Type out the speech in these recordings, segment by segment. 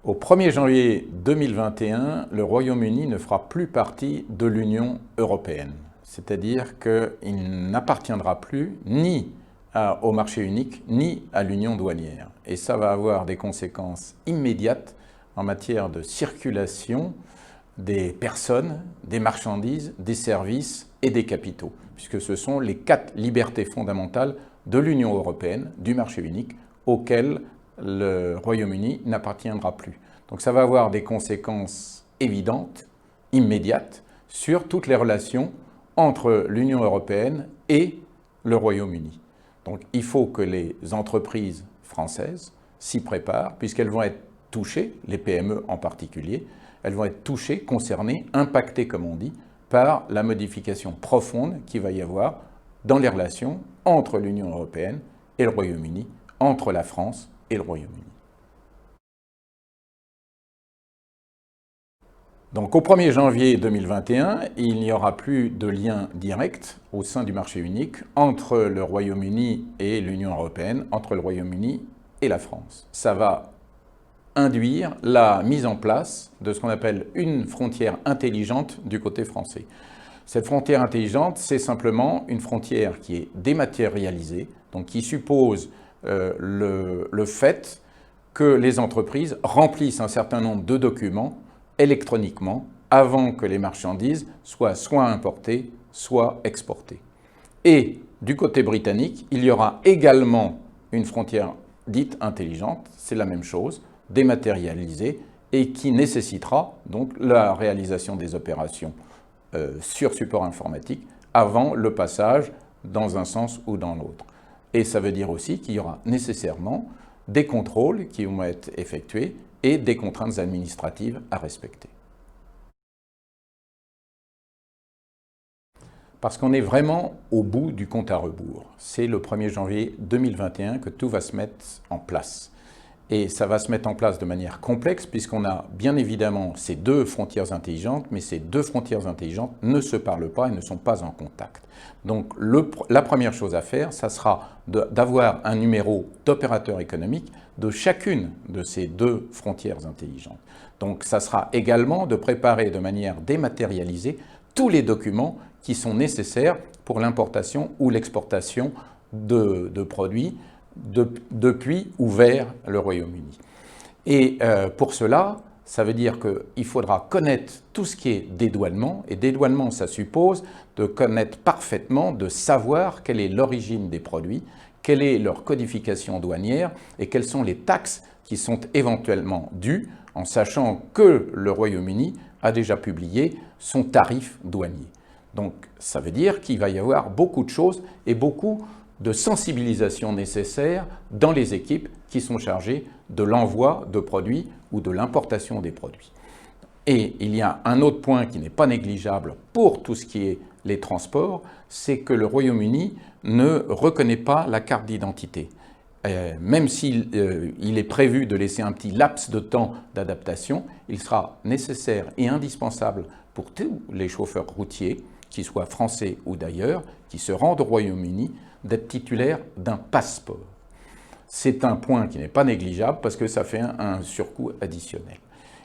Au 1er janvier 2021, le Royaume-Uni ne fera plus partie de l'Union européenne. C'est-à-dire qu'il n'appartiendra plus ni au marché unique, ni à l'union douanière. Et ça va avoir des conséquences immédiates en matière de circulation des personnes, des marchandises, des services et des capitaux, puisque ce sont les 4 libertés fondamentales de l'Union européenne, du marché unique, auxquelles le Royaume-Uni n'appartiendra plus. Donc ça va avoir des conséquences évidentes, immédiates, sur toutes les relations entre l'Union européenne et le Royaume-Uni. Donc il faut que les entreprises françaises s'y préparent, puisqu'elles vont être touchées, les PME en particulier, elles vont être touchées, concernées, impactées, comme on dit, par la modification profonde qu'il va y avoir dans les relations entre l'Union européenne et le Royaume-Uni, entre la France et le Royaume-Uni. Donc au 1er janvier 2021, il n'y aura plus de lien direct au sein du marché unique entre le Royaume-Uni et l'Union européenne, entre le Royaume-Uni et la France. Ça va induire la mise en place de ce qu'on appelle une frontière intelligente du côté français. Cette frontière intelligente, c'est simplement une frontière qui est dématérialisée, donc qui suppose le fait que les entreprises remplissent un certain nombre de documents électroniquement avant que les marchandises soient soit importées, soit exportées. Et du côté britannique, il y aura également une frontière dite intelligente, c'est la même chose, dématérialisée, et qui nécessitera donc la réalisation des opérations sur support informatique avant le passage dans un sens ou dans l'autre. Et ça veut dire aussi qu'il y aura nécessairement des contrôles qui vont être effectués et des contraintes administratives à respecter. Parce qu'on est vraiment au bout du compte à rebours. C'est le 1er janvier 2021 que tout va se mettre en place. Et ça va se mettre en place de manière complexe puisqu'on a bien évidemment ces 2 frontières intelligentes, mais ces 2 frontières intelligentes ne se parlent pas et ne sont pas en contact. Donc la première chose à faire, ça sera d'avoir un numéro d'opérateur économique de chacune de ces 2 frontières intelligentes. Donc ça sera également de préparer de manière dématérialisée tous les documents qui sont nécessaires pour l'importation ou l'exportation de produits depuis ou vers le Royaume-Uni. Et pour cela, ça veut dire qu'il faudra connaître tout ce qui est dédouanement, et dédouanement, ça suppose de connaître parfaitement, de savoir quelle est l'origine des produits, quelle est leur codification douanière et quelles sont les taxes qui sont éventuellement dues, en sachant que le Royaume-Uni a déjà publié son tarif douanier. Donc ça veut dire qu'il va y avoir beaucoup de choses et beaucoup de sensibilisation nécessaire dans les équipes qui sont chargées de l'envoi de produits ou de l'importation des produits. Et il y a un autre point qui n'est pas négligeable pour tout ce qui est les transports, c'est que le Royaume-Uni ne reconnaît pas la carte d'identité. Même s'il est prévu de laisser un petit laps de temps d'adaptation, il sera nécessaire et indispensable pour tous les chauffeurs routiers, qu'ils soient français ou d'ailleurs, qui se rendent au Royaume-Uni, d'être titulaire d'un passeport. C'est un point qui n'est pas négligeable parce que ça fait un surcoût additionnel.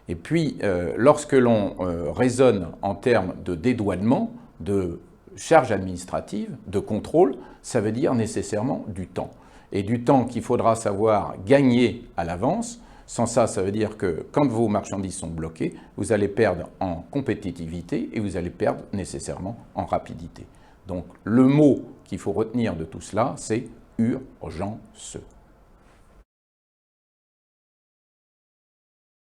Et puis, lorsque l'on raisonne en termes de dédouanement, de charges administratives, de contrôle, ça veut dire nécessairement du temps. Et du temps qu'il faudra savoir gagner à l'avance. Sans ça, ça veut dire que quand vos marchandises sont bloquées, vous allez perdre en compétitivité et vous allez perdre nécessairement en rapidité. Donc le mot qu'il faut retenir de tout cela, c'est urgence.